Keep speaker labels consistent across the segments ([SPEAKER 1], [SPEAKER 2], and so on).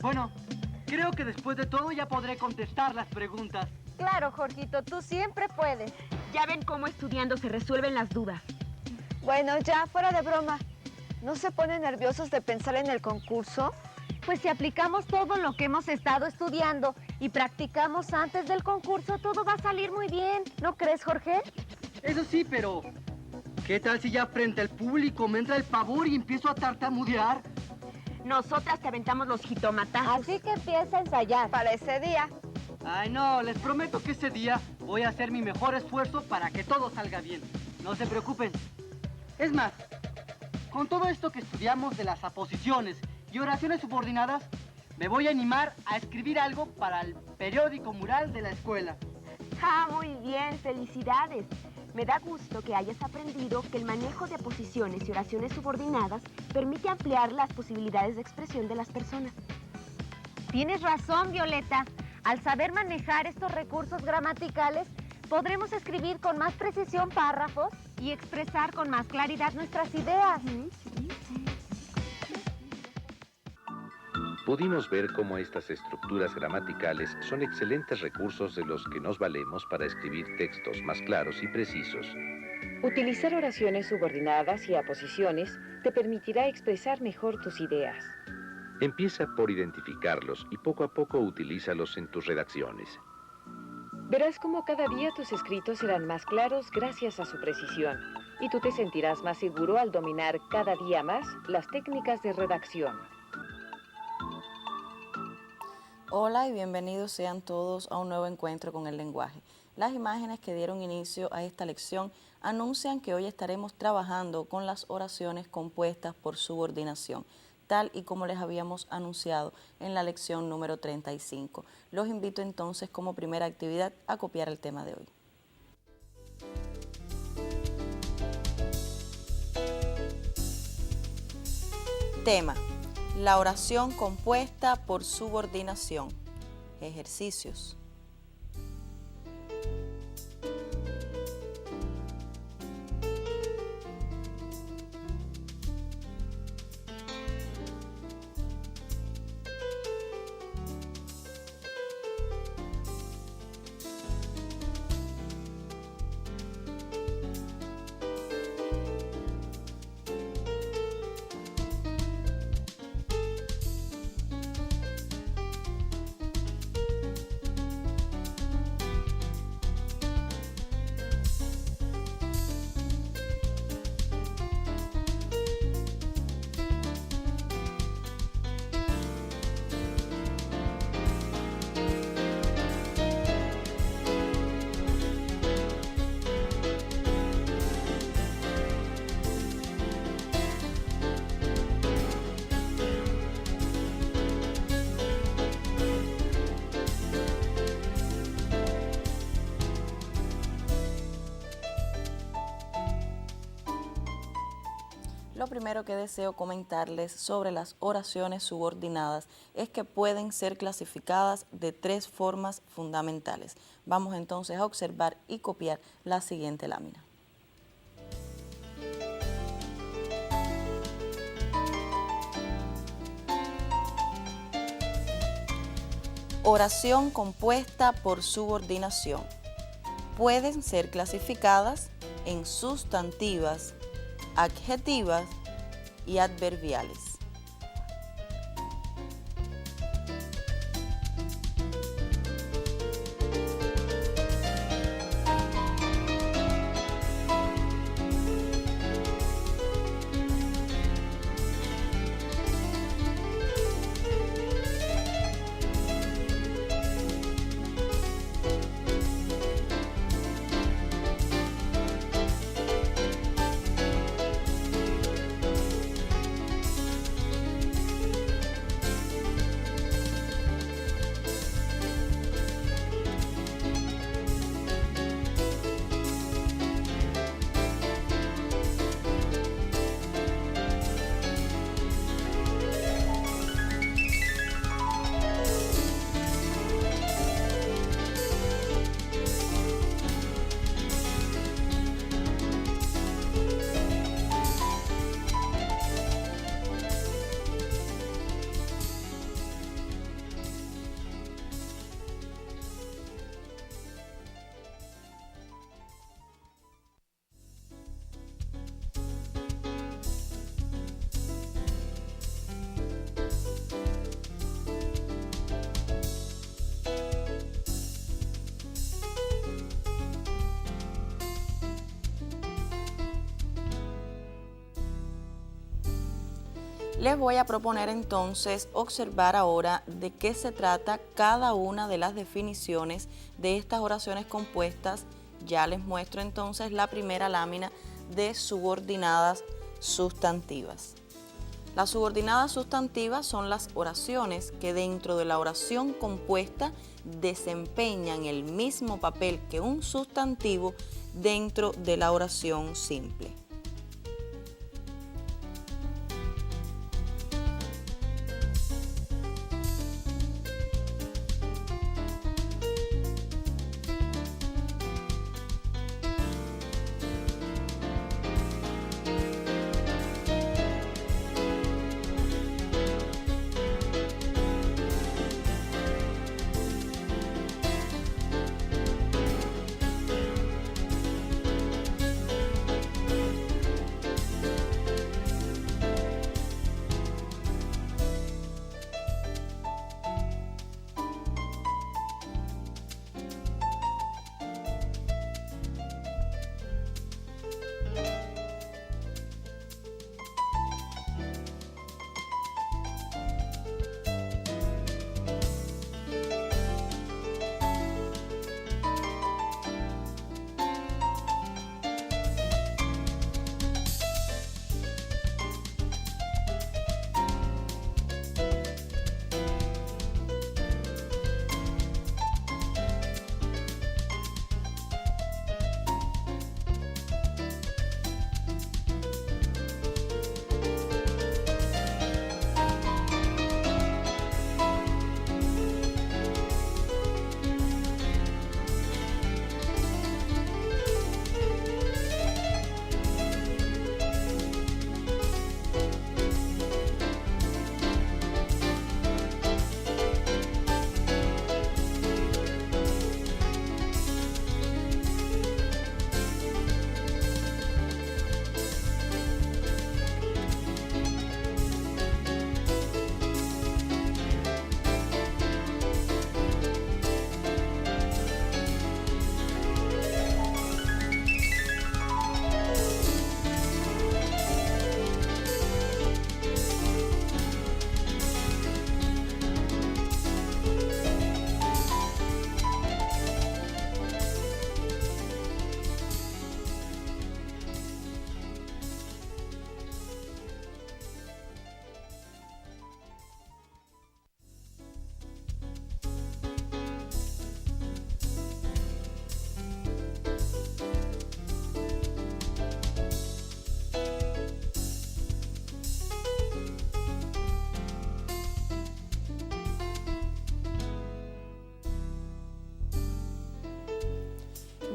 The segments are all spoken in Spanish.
[SPEAKER 1] Bueno, creo que después de todo ya podré contestar las preguntas.
[SPEAKER 2] Claro, Jorgito, tú siempre puedes.
[SPEAKER 3] Ya ven cómo estudiando se resuelven las dudas.
[SPEAKER 2] Bueno, ya, fuera de broma. ¿No se ponen nerviosos de pensar en el concurso? Pues si aplicamos todo lo que hemos estado estudiando y practicamos antes del concurso, todo va a salir muy bien. ¿No crees, Jorge?
[SPEAKER 1] Eso sí, pero ¿qué tal si ya frente al público me entra el pavor y empiezo a tartamudear?
[SPEAKER 3] Nosotras te aventamos los jitomatazos.
[SPEAKER 2] Así que empieza a ensayar. Para ese día.
[SPEAKER 1] Ay, no, les prometo que ese día voy a hacer mi mejor esfuerzo para que todo salga bien. No se preocupen. Es más, con todo esto que estudiamos de las aposiciones y oraciones subordinadas, me voy a animar a escribir algo para el periódico mural de la escuela.
[SPEAKER 3] Ah, muy bien, felicidades. Me da gusto que hayas aprendido que el manejo de aposiciones y oraciones subordinadas permite ampliar las posibilidades de expresión de las personas.
[SPEAKER 2] Tienes razón, Violeta. Al saber manejar estos recursos gramaticales, podremos escribir con más precisión párrafos y expresar con más claridad nuestras ideas.
[SPEAKER 4] Pudimos ver cómo estas estructuras gramaticales son excelentes recursos de los que nos valemos para escribir textos más claros y precisos.
[SPEAKER 5] Utilizar oraciones subordinadas y aposiciones te permitirá expresar mejor tus ideas.
[SPEAKER 4] Empieza por identificarlos y poco a poco utilízalos en tus redacciones.
[SPEAKER 5] Verás cómo cada día tus escritos serán más claros gracias a su precisión, y tú te sentirás más seguro al dominar cada día más las técnicas de redacción.
[SPEAKER 6] Hola y bienvenidos sean todos a un nuevo encuentro con el lenguaje. Las imágenes que dieron inicio a esta lección anuncian que hoy estaremos trabajando con las oraciones compuestas por subordinación, tal y como les habíamos anunciado en la lección número 35. Los invito entonces como primera actividad a copiar el tema de hoy. Tema: la oración compuesta por subordinación. Ejercicios. Lo primero que deseo comentarles sobre las oraciones subordinadas es que pueden ser clasificadas de tres formas fundamentales. Vamos entonces a observar y copiar la siguiente lámina. Oración compuesta por subordinación. Pueden ser clasificadas en sustantivas, adjetivas y adverbiales. Les voy a proponer entonces observar ahora de qué se trata cada una de las definiciones de estas oraciones compuestas. Ya les muestro entonces la primera lámina de subordinadas sustantivas. Las subordinadas sustantivas son las oraciones que dentro de la oración compuesta desempeñan el mismo papel que un sustantivo dentro de la oración simple.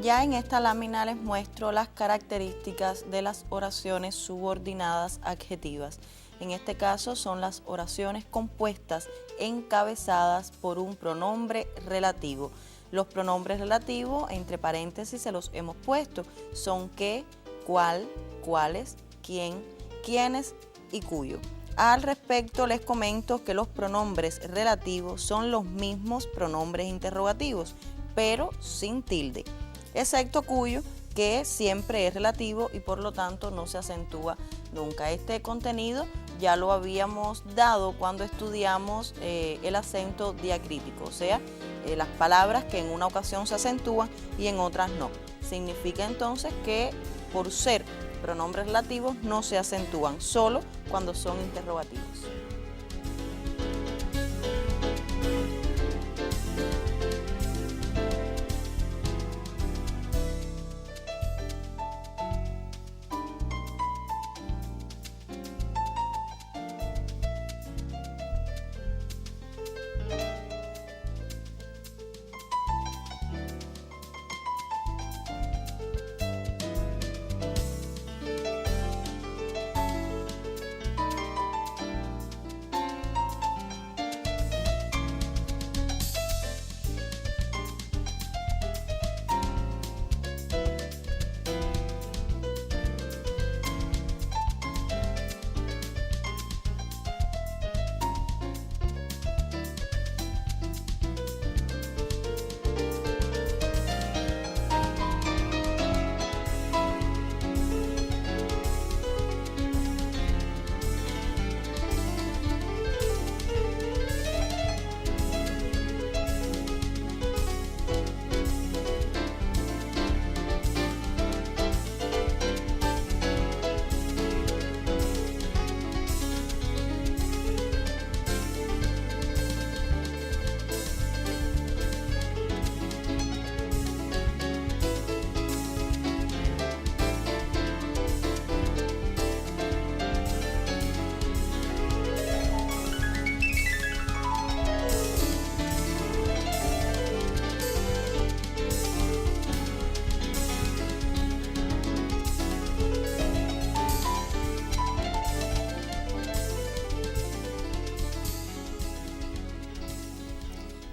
[SPEAKER 6] Ya en esta lámina les muestro las características de las oraciones subordinadas adjetivas. En este caso son las oraciones compuestas encabezadas por un pronombre relativo. Los pronombres relativos, entre paréntesis se los hemos puesto, son qué, cuál, cuáles, quién, quiénes y cuyo. Al respecto les comento que los pronombres relativos son los mismos pronombres interrogativos, pero sin tilde, excepto cuyo, que siempre es relativo y por lo tanto no se acentúa nunca. Este contenido ya lo habíamos dado cuando estudiamos el acento diacrítico, o sea, las palabras que en una ocasión se acentúan y en otras no. Significa entonces que por ser pronombres relativos no se acentúan, solo cuando son interrogativos.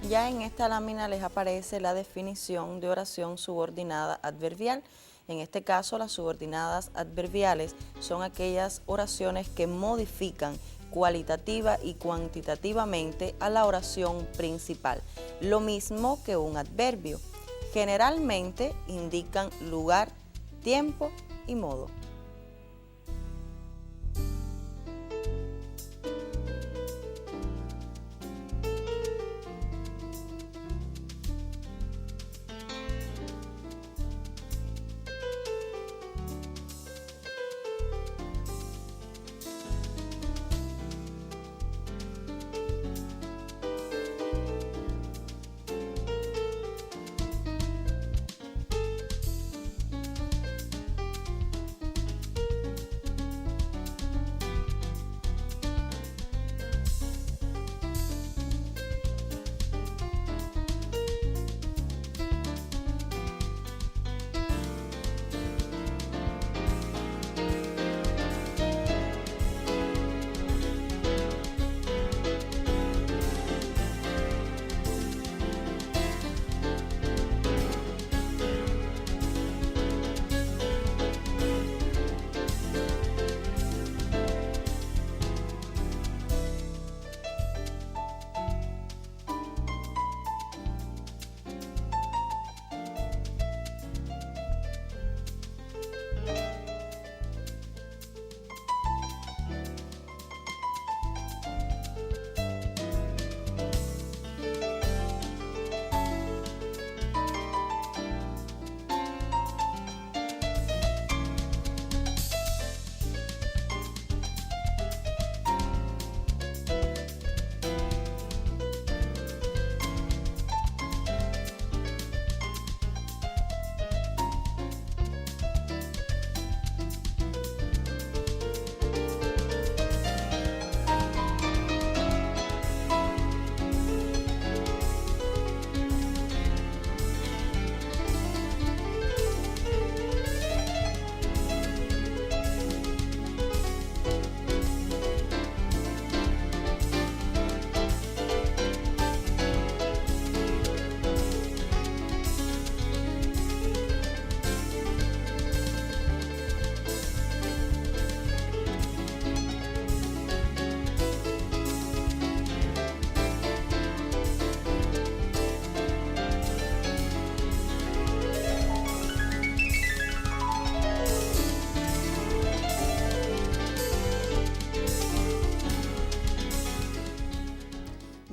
[SPEAKER 6] Ya en esta lámina les aparece la definición de oración subordinada adverbial. En este caso, las subordinadas adverbiales son aquellas oraciones que modifican cualitativa y cuantitativamente a la oración principal, lo mismo que un adverbio. Generalmente indican lugar, tiempo y modo.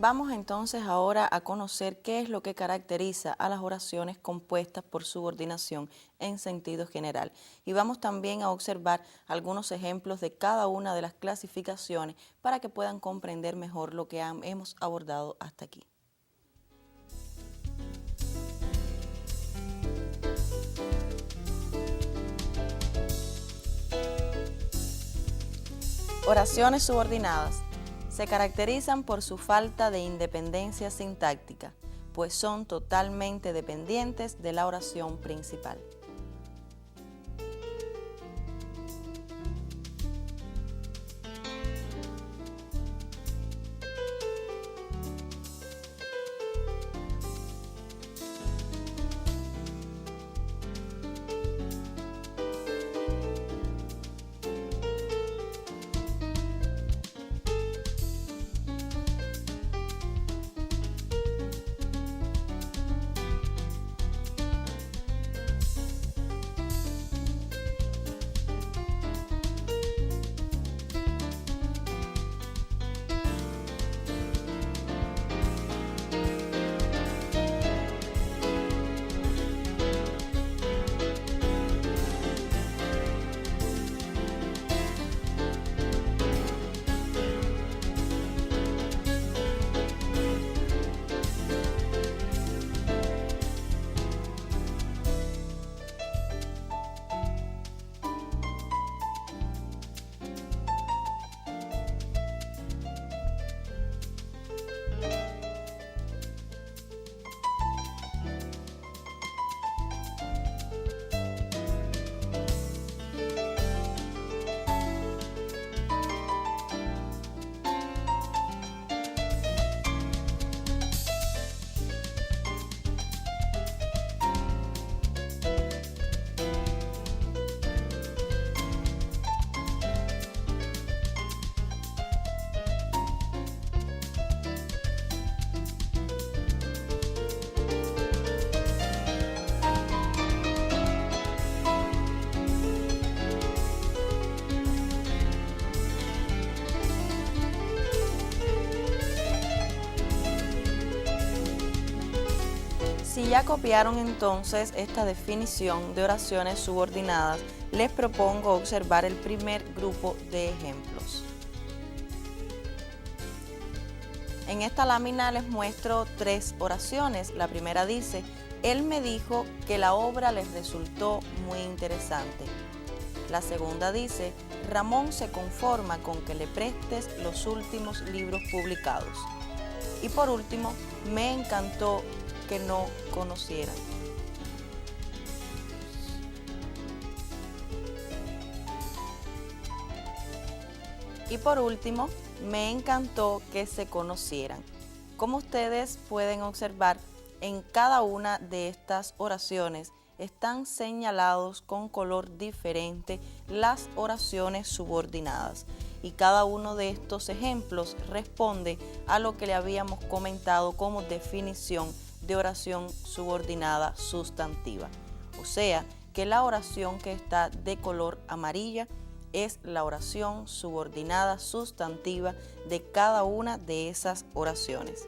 [SPEAKER 6] Vamos entonces ahora a conocer qué es lo que caracteriza a las oraciones compuestas por subordinación en sentido general. Y vamos también a observar algunos ejemplos de cada una de las clasificaciones para que puedan comprender mejor lo que hemos abordado hasta aquí. Oraciones subordinadas. Se caracterizan por su falta de independencia sintáctica, pues son totalmente dependientes de la oración principal. Si ya copiaron entonces esta definición de oraciones subordinadas, les propongo observar el primer grupo de ejemplos. En esta lámina les muestro 3 oraciones. La primera dice: él me dijo que la obra les resultó muy interesante. La segunda dice: Ramón se conforma con que le prestes los últimos libros publicados. Y por último, me encantó que no conocieran. Y por último, me encantó que se conocieran. Como ustedes pueden observar, en cada una de estas oraciones están señalados con color diferente las oraciones subordinadas. Y cada uno de estos ejemplos responde a lo que le habíamos comentado como definición de oración subordinada sustantiva. O sea, que la oración que está de color amarilla es la oración subordinada sustantiva de cada una de esas oraciones.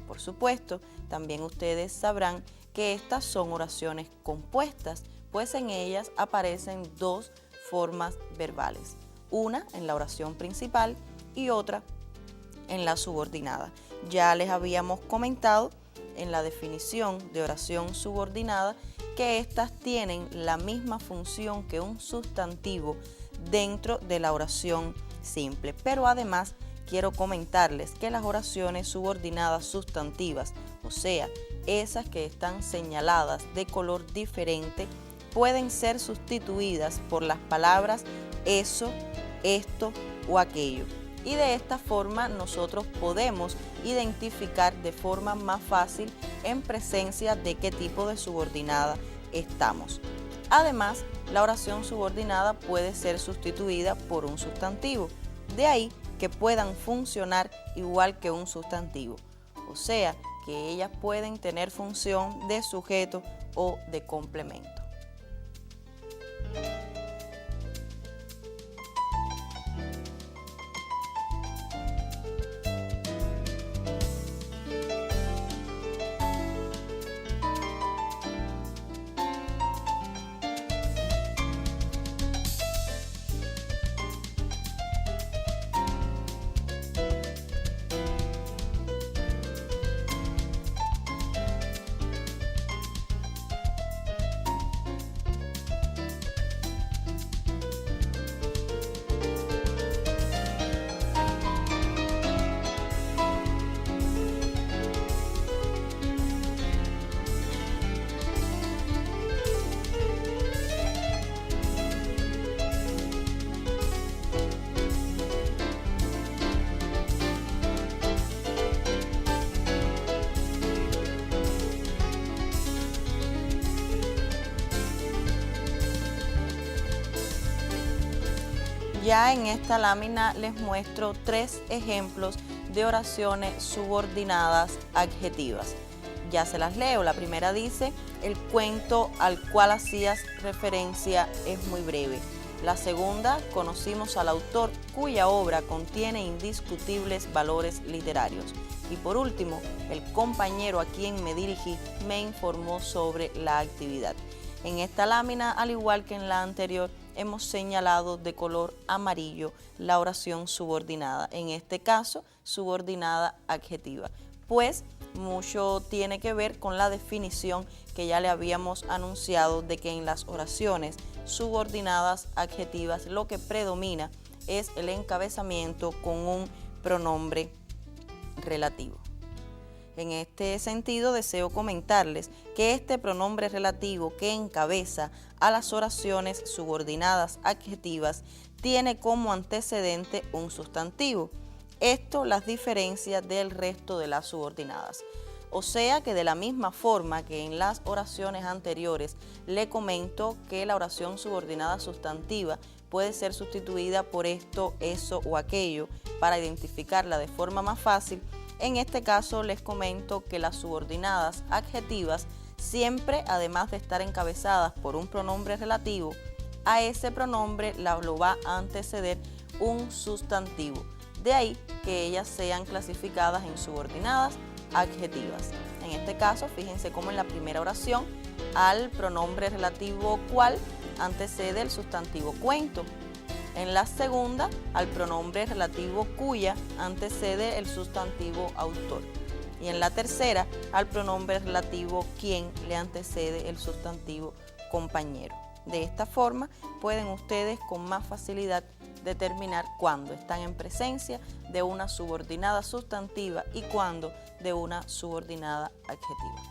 [SPEAKER 6] Por supuesto, también ustedes sabrán que estas son oraciones compuestas, pues en ellas aparecen 2 formas verbales, una en la oración principal y otra en la subordinada. Ya les habíamos comentado en la definición de oración subordinada que estas tienen la misma función que un sustantivo dentro de la oración simple, pero además quiero comentarles que las oraciones subordinadas sustantivas, o sea, esas que están señaladas de color diferente, pueden ser sustituidas por las palabras eso, esto o aquello. Y de esta forma nosotros podemos identificar de forma más fácil en presencia de qué tipo de subordinada estamos. Además, la oración subordinada puede ser sustituida por un sustantivo, de ahí que puedan funcionar igual que un sustantivo, o sea, que ellas pueden tener función de sujeto o de complemento. Ya en esta lámina les muestro 3 ejemplos de oraciones subordinadas adjetivas. Ya se las leo. La primera dice: el cuento al cual hacías referencia es muy breve. La segunda: conocimos al autor cuya obra contiene indiscutibles valores literarios. Y por último, el compañero a quien me dirigí me informó sobre la actividad. En esta lámina, al igual que en la anterior, hemos señalado de color amarillo la oración subordinada, en este caso subordinada adjetiva, pues mucho tiene que ver con la definición que ya le habíamos anunciado de que en las oraciones subordinadas adjetivas lo que predomina es el encabezamiento con un pronombre relativo. En este sentido, deseo comentarles que este pronombre relativo que encabeza a las oraciones subordinadas adjetivas tiene como antecedente un sustantivo. Esto las diferencia del resto de las subordinadas. O sea que de la misma forma que en las oraciones anteriores le comento que la oración subordinada sustantiva puede ser sustituida por esto, eso o aquello para identificarla de forma más fácil, en este caso les comento que las subordinadas adjetivas siempre, además de estar encabezadas por un pronombre relativo, a ese pronombre lo va a anteceder un sustantivo. De ahí que ellas sean clasificadas en subordinadas adjetivas. En este caso, fíjense cómo en la primera oración al pronombre relativo cual antecede el sustantivo cuento. En la segunda, al pronombre relativo cuya antecede el sustantivo autor. Y en la tercera, al pronombre relativo quien le antecede el sustantivo compañero. De esta forma, pueden ustedes con más facilidad determinar cuándo están en presencia de una subordinada sustantiva y cuándo de una subordinada adjetiva.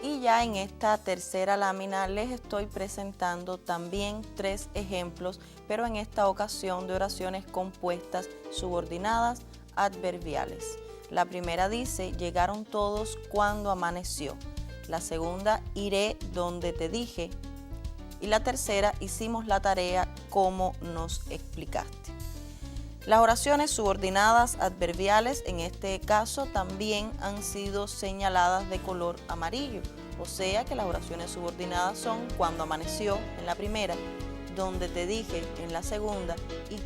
[SPEAKER 6] Y ya en esta tercera lámina les estoy presentando también 3 ejemplos, pero en esta ocasión de oraciones compuestas subordinadas adverbiales. La primera dice, llegaron todos cuando amaneció. La segunda, iré donde te dije. Y la tercera, hicimos la tarea como nos explicaste. Las oraciones subordinadas adverbiales en este caso también han sido señaladas de color amarillo, o sea que las oraciones subordinadas son cuando amaneció en la primera, donde te dije en la segunda y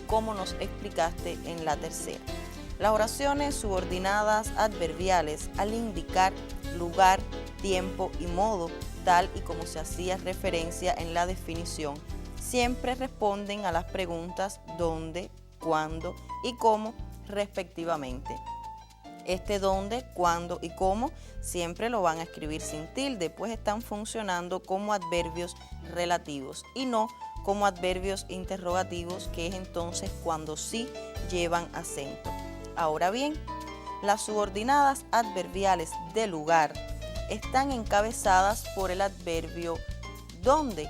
[SPEAKER 6] cómo nos explicaste en la tercera. Las oraciones subordinadas adverbiales al indicar lugar, tiempo y modo, tal y como se hacía referencia en la definición, siempre responden a las preguntas dónde, cuándo y cómo respectivamente. Este dónde, cuándo y cómo siempre lo van a escribir sin tilde, pues están funcionando como adverbios relativos y no como adverbios interrogativos, que es entonces cuando sí llevan acento. Ahora bien, las subordinadas adverbiales de lugar están encabezadas por el adverbio donde,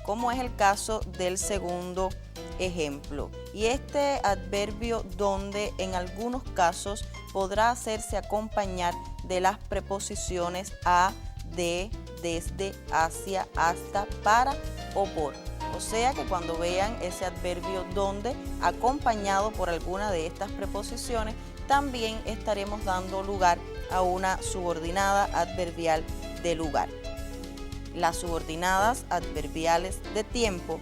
[SPEAKER 6] como es el caso del segundo ejemplo. Y este adverbio donde en algunos casos podrá hacerse acompañar de las preposiciones a, de, desde, hacia, hasta, para o por. O sea que cuando vean ese adverbio donde acompañado por alguna de estas preposiciones, también estaremos dando lugar a una subordinada adverbial de lugar. Las subordinadas adverbiales de tiempo,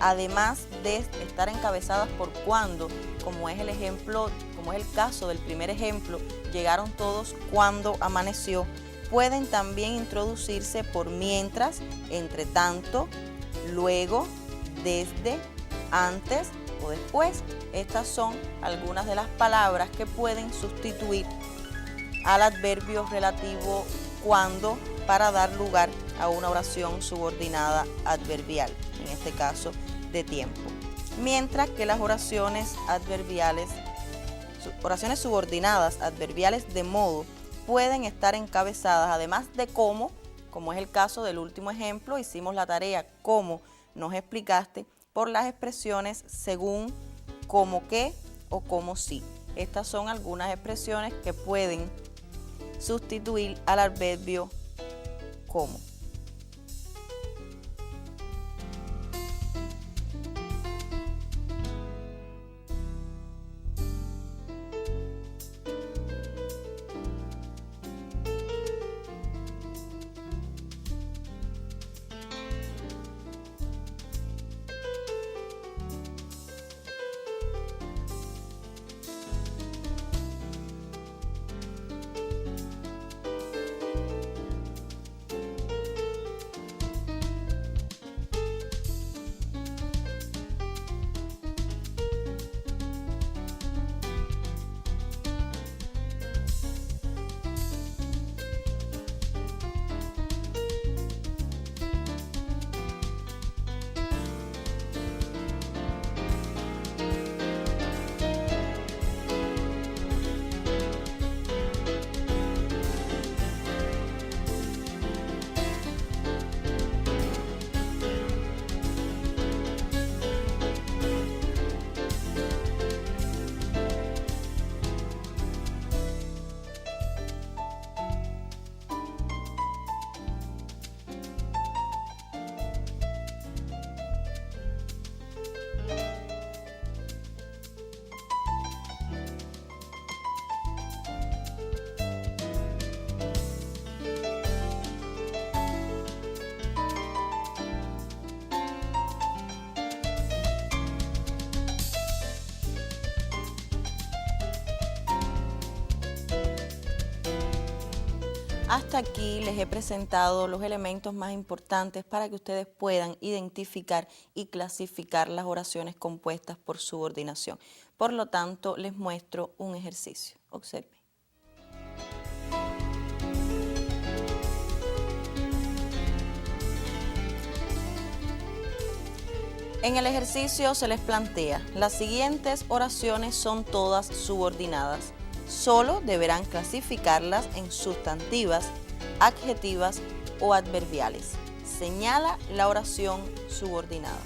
[SPEAKER 6] además de estar encabezadas por cuando, como es el caso del primer ejemplo, llegaron todos cuando amaneció, pueden también introducirse por mientras, entre tanto, luego, desde, antes o después. Estas son algunas de las palabras que pueden sustituir al adverbio relativo cuando para dar lugar a una oración subordinada adverbial, en este caso de tiempo. Mientras que las oraciones adverbiales oraciones subordinadas adverbiales de modo pueden estar encabezadas, además de cómo, como es el caso del último ejemplo, hicimos la tarea como nos explicaste, por las expresiones según, como que o como si. Estas son algunas expresiones que pueden sustituir al adverbio como. Hasta aquí les he presentado los elementos más importantes para que ustedes puedan identificar y clasificar las oraciones compuestas por subordinación. Por lo tanto, les muestro un ejercicio. Observen. En el ejercicio se les plantea, las siguientes oraciones son todas subordinadas. Solo deberán clasificarlas en sustantivas, adjetivas o adverbiales. Señala la oración subordinada.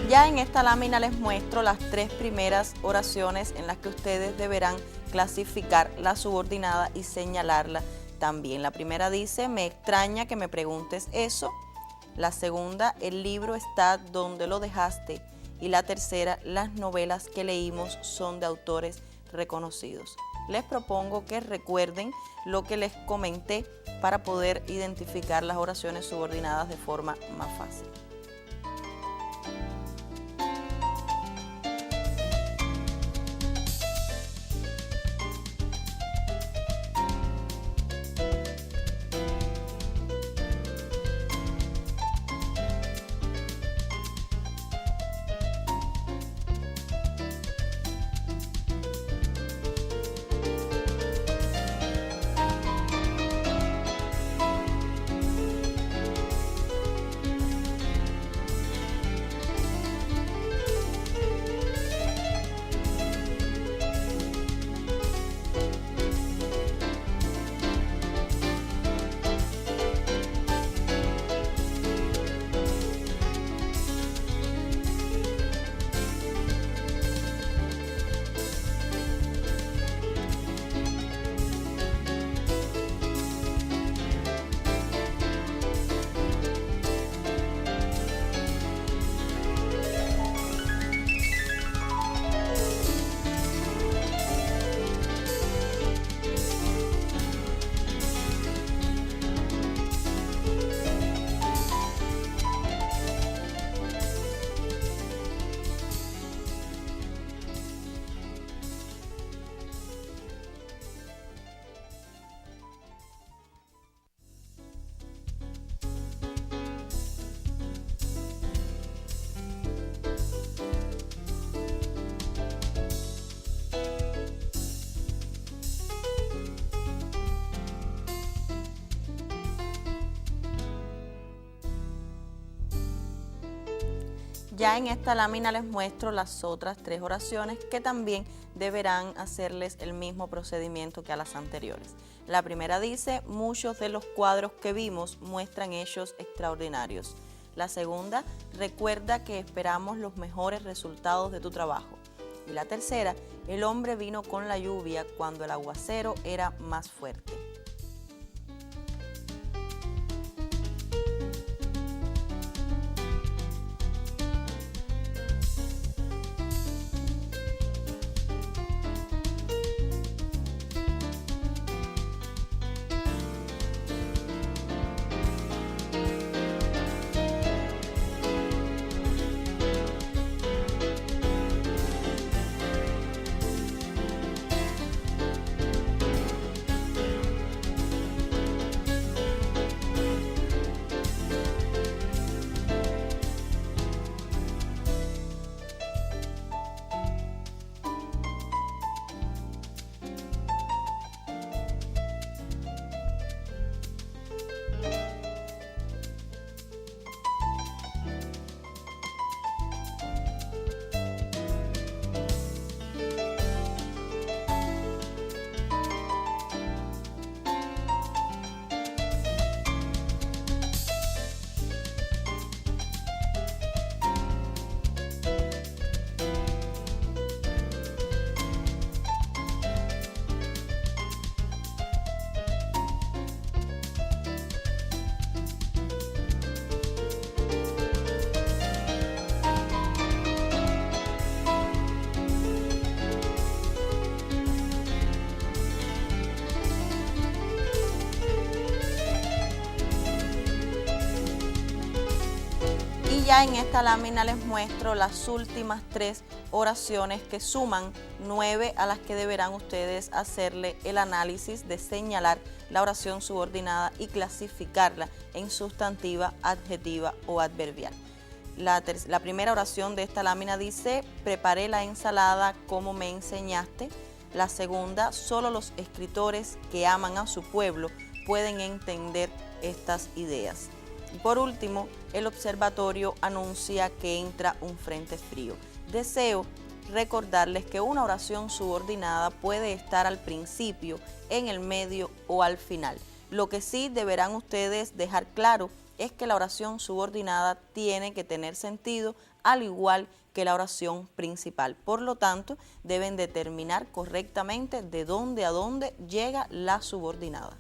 [SPEAKER 6] Ya en esta lámina les muestro las tres primeras oraciones en las que ustedes deberán clasificar la subordinada y señalarla también. La primera dice, me extraña que me preguntes eso. La segunda, el libro está donde lo dejaste. Y la tercera, las novelas que leímos son de autores reconocidos. Les propongo que recuerden lo que les comenté para poder identificar las oraciones subordinadas de forma más fácil. Ya en esta lámina les muestro las otras 3 oraciones que también deberán hacerles el mismo procedimiento que a las anteriores. La primera dice: muchos de los cuadros que vimos muestran hechos extraordinarios. La segunda: recuerda que esperamos los mejores resultados de tu trabajo. Y la tercera: el hombre vino con la lluvia cuando el aguacero era más fuerte. Ya en esta lámina les muestro las últimas 3 oraciones que suman 9 a las que deberán ustedes hacerle el análisis de señalar la oración subordinada y clasificarla en sustantiva, adjetiva o adverbial. La primera oración de esta lámina dice: preparé la ensalada como me enseñaste. La segunda: solo los escritores que aman a su pueblo pueden entender estas ideas. Y por último, el observatorio anuncia que entra un frente frío. Deseo recordarles que una oración subordinada puede estar al principio, en el medio o al final. Lo que sí deberán ustedes dejar claro es que la oración subordinada tiene que tener sentido al igual que la oración principal. Por lo tanto, deben determinar correctamente de dónde a dónde llega la subordinada.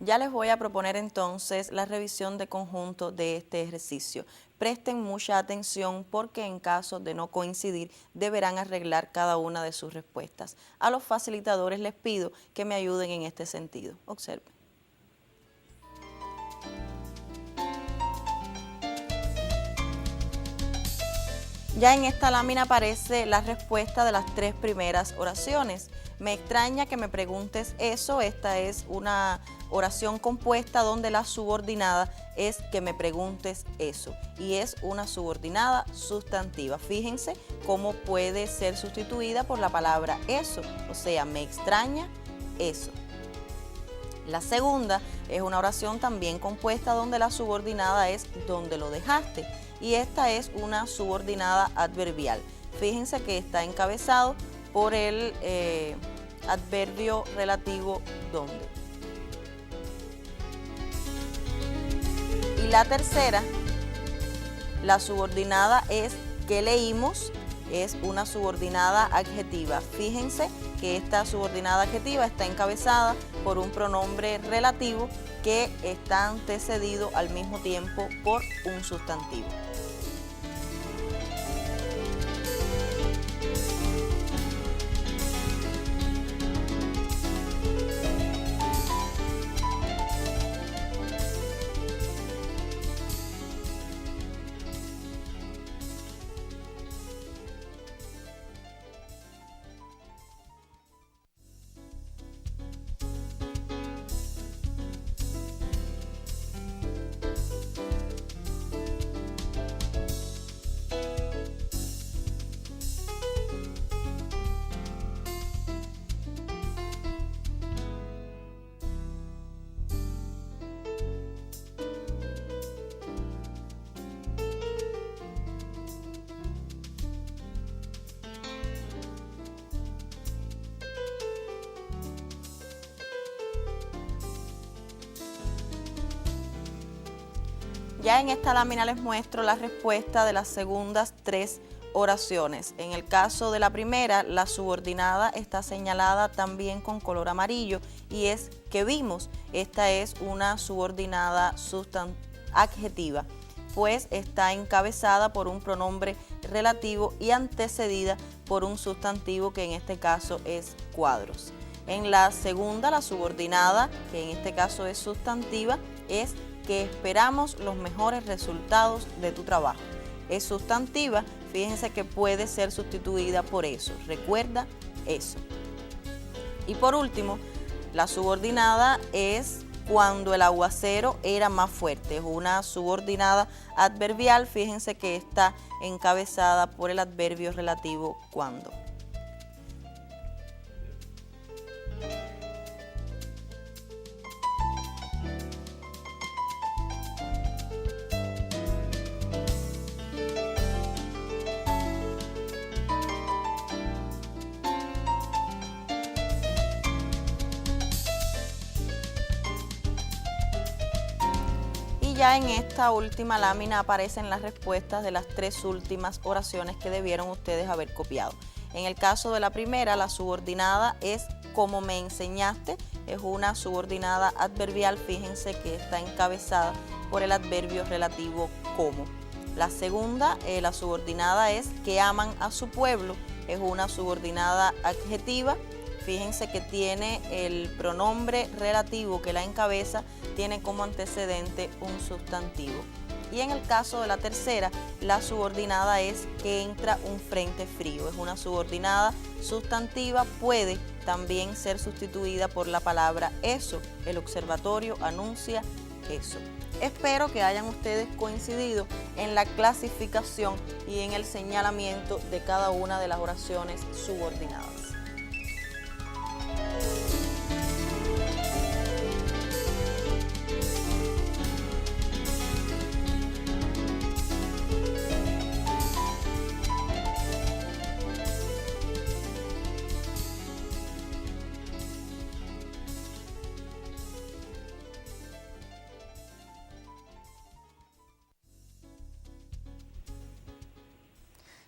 [SPEAKER 6] Ya les voy a proponer entonces la revisión de conjunto de este ejercicio. Presten mucha atención porque en caso de no coincidir deberán arreglar cada una de sus respuestas. A los facilitadores les pido que me ayuden en este sentido. Observen. Ya en esta lámina aparece la respuesta de las 3 primeras oraciones. Me extraña que me preguntes eso. Esta es una oración compuesta donde la subordinada es que me preguntes eso y es una subordinada sustantiva. Fíjense cómo puede ser sustituida por la palabra eso, o sea, me extraña eso. La segunda Es una oración también compuesta donde la subordinada es donde lo dejaste y esta es una subordinada adverbial. Fíjense que está encabezado por el adverbio relativo donde. Y la tercera, la subordinada es que leímos, es una subordinada adjetiva. Fíjense que esta subordinada adjetiva está encabezada por un pronombre relativo que está antecedido al mismo tiempo por un sustantivo. Ya en esta lámina les muestro la respuesta de las segundas 3 oraciones. En el caso de la primera, la subordinada está señalada también con color amarillo y es que vimos. Esta es una subordinada adjetiva, pues está encabezada por un pronombre relativo y antecedida por un sustantivo que en este caso es cuadros. En la segunda, la subordinada, que en este caso es sustantiva, es que esperamos los mejores resultados de tu trabajo. Es sustantiva, fíjense que puede ser sustituida por eso. Recuerda eso. Y por último, la subordinada es cuando el aguacero era más fuerte. Es una subordinada adverbial, fíjense que está encabezada por el adverbio relativo cuando. Ya en esta última lámina aparecen las respuestas de las 3 últimas oraciones que debieron ustedes haber copiado. En el caso de la primera, la subordinada es como me enseñaste, es una subordinada adverbial, fíjense que está encabezada por el adverbio relativo como. La segunda, la subordinada es que aman a su pueblo, es una subordinada adjetiva. Fíjense que tiene el pronombre relativo que la encabeza, tiene como antecedente un sustantivo. Y en el caso de la tercera, la subordinada es que entra un frente frío. Es una subordinada sustantiva, puede también ser sustituida por la palabra eso. El observatorio anuncia eso. Espero que hayan ustedes coincidido en la clasificación y en el señalamiento de cada una de las oraciones subordinadas.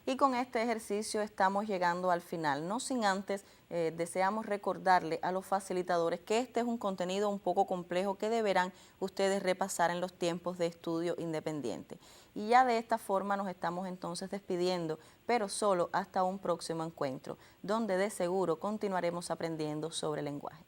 [SPEAKER 6] Y con este ejercicio estamos llegando al final, no sin antes deseamos recordarle a los facilitadores que este es un contenido un poco complejo que deberán ustedes repasar en los tiempos de estudio independiente. Y ya de esta forma nos estamos entonces despidiendo, pero solo hasta un próximo encuentro, donde de seguro continuaremos aprendiendo sobre lenguaje.